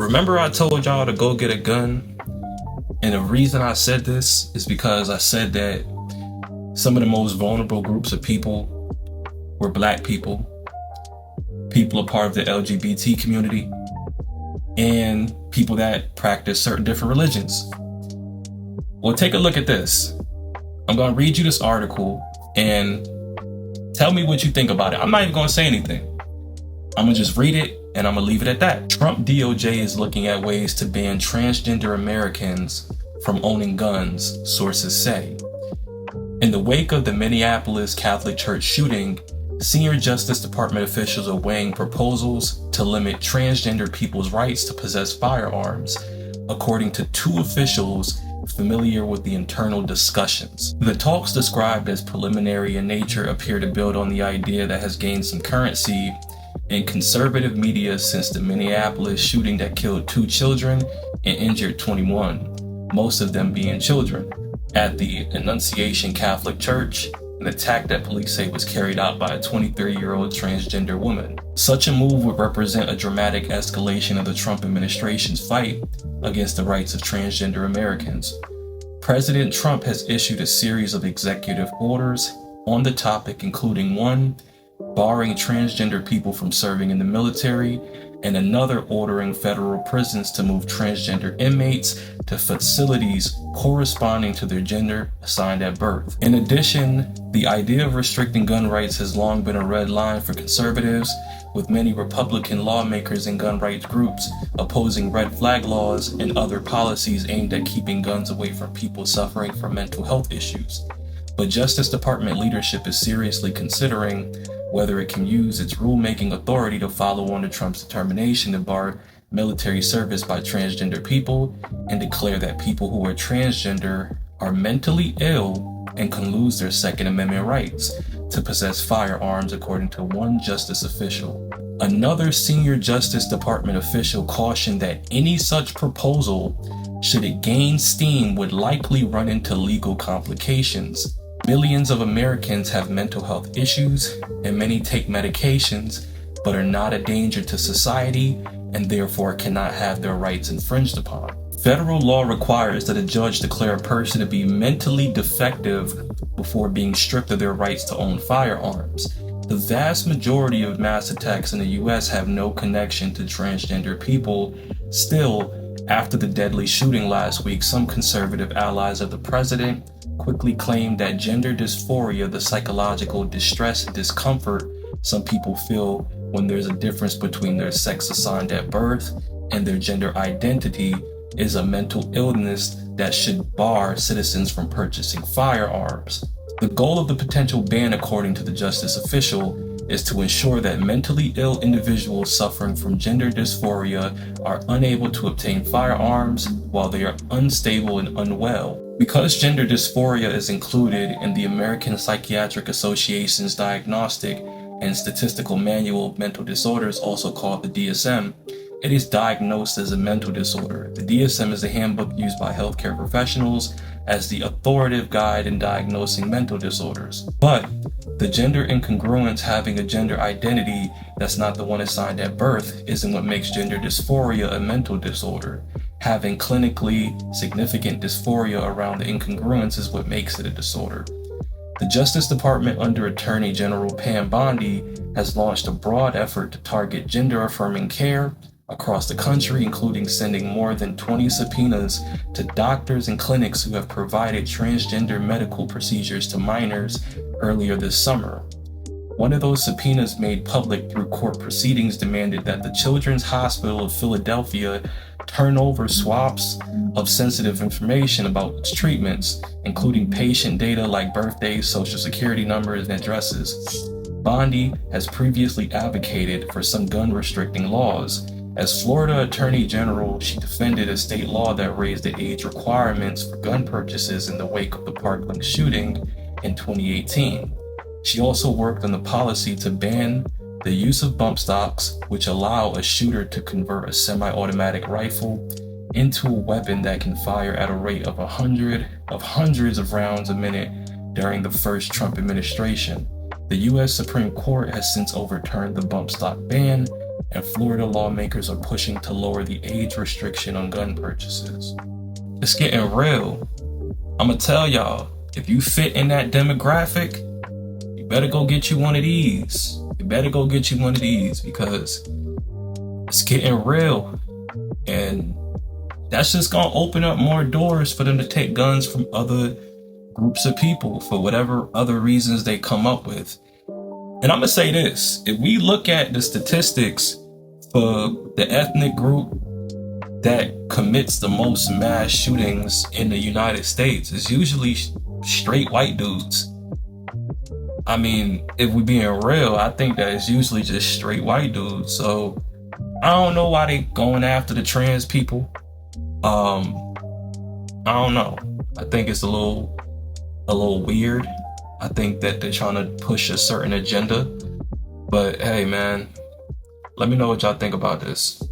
Remember I told y'all to go get a gun? And the reason I said this is because I said that some of the most vulnerable groups of people were Black people, people a part of the LGBT community, and people that practice certain different religions. Well, take a look at this. I'm going to read you this article and tell me what you think about it. I'm not even going to say anything. I'm going to just read it and I'm going to leave it at that. Trump DOJ is looking at ways to ban transgender Americans from owning guns, sources say. In the wake of the Minneapolis Catholic Church shooting, senior Justice Department officials are weighing proposals to limit transgender people's rights to possess firearms, according to two officials familiar with the internal discussions. The talks, described as preliminary in nature, appear to build on the idea that has gained some currency in conservative media since the Minneapolis shooting that killed 2 children and injured 21, most of them being children, at the Annunciation Catholic Church, an attack that police say was carried out by a 23-year-old transgender woman. Such a move would represent a dramatic escalation of the Trump administration's fight against the rights of transgender Americans. President Trump has issued a series of executive orders on the topic, including one barring transgender people from serving in the military, and another ordering federal prisons to move transgender inmates to facilities corresponding to their gender assigned at birth. In addition, the idea of restricting gun rights has long been a red line for conservatives, with many Republican lawmakers and gun rights groups opposing red flag laws and other policies aimed at keeping guns away from people suffering from mental health issues. But Justice Department leadership is seriously considering whether it can use its rulemaking authority to follow on to Trump's determination to bar military service by transgender people and declare that people who are transgender are mentally ill and can lose their Second Amendment rights to possess firearms, according to one justice official. Another senior Justice Department official cautioned that any such proposal, should it gain steam, would likely run into legal complications. Millions of Americans have mental health issues, and many take medications, but are not a danger to society and therefore cannot have their rights infringed upon. Federal law requires that a judge declare a person to be mentally defective before being stripped of their rights to own firearms. The vast majority of mass attacks in the US have no connection to transgender people. Still, after the deadly shooting last week, some conservative allies of the president quickly claimed that gender dysphoria, the psychological distress and discomfort some people feel when there's a difference between their sex assigned at birth and their gender identity, is a mental illness that should bar citizens from purchasing firearms. The goal of the potential ban, according to the justice official, is to ensure that mentally ill individuals suffering from gender dysphoria are unable to obtain firearms while they are unstable and unwell. Because gender dysphoria is included in the American Psychiatric Association's Diagnostic and Statistical Manual of Mental Disorders, also called the DSM, it is diagnosed as a mental disorder. The DSM is a handbook used by healthcare professionals as the authoritative guide in diagnosing mental disorders. But the gender incongruence, having a gender identity that's not the one assigned at birth, isn't what makes gender dysphoria a mental disorder. Having clinically significant dysphoria around the incongruence is what makes it a disorder. The Justice Department, under Attorney General Pam Bondi, has launched a broad effort to target gender-affirming care across the country, including sending more than 20 subpoenas to doctors and clinics who have provided transgender medical procedures to minors earlier this summer. One of those subpoenas, made public through court proceedings, demanded that the Children's Hospital of Philadelphia turn over swaps of sensitive information about its treatments, including patient data like birthdays, social security numbers, and addresses. Bondi has previously advocated for some gun restricting laws. As Florida Attorney General, she defended a state law that raised the age requirements for gun purchases in the wake of the Parkland shooting in 2018. She also worked on the policy to ban the use of bump stocks, which allow a shooter to convert a semi-automatic rifle into a weapon that can fire at a rate of hundreds of rounds a minute during the first Trump administration. The U.S. Supreme Court has since overturned the bump stock ban, and Florida lawmakers are pushing to lower the age restriction on gun purchases. It's getting real. I'm gonna tell y'all, if you fit in that demographic, you better go get you one of these. You better go get you one of these because it's getting real. And that's just gonna open up more doors for them to take guns from other groups of people for whatever other reasons they come up with. And I'm gonna say this, if we look at the statistics for the ethnic group that commits the most mass shootings in the United States, it's usually straight white dudes. I mean, if we're being real, I think that it's usually just straight white dudes. So I don't know why they going after the trans people. I don't know. I think it's a little weird. I think that they're trying to push a certain agenda. But hey, man, let me know what y'all think about this.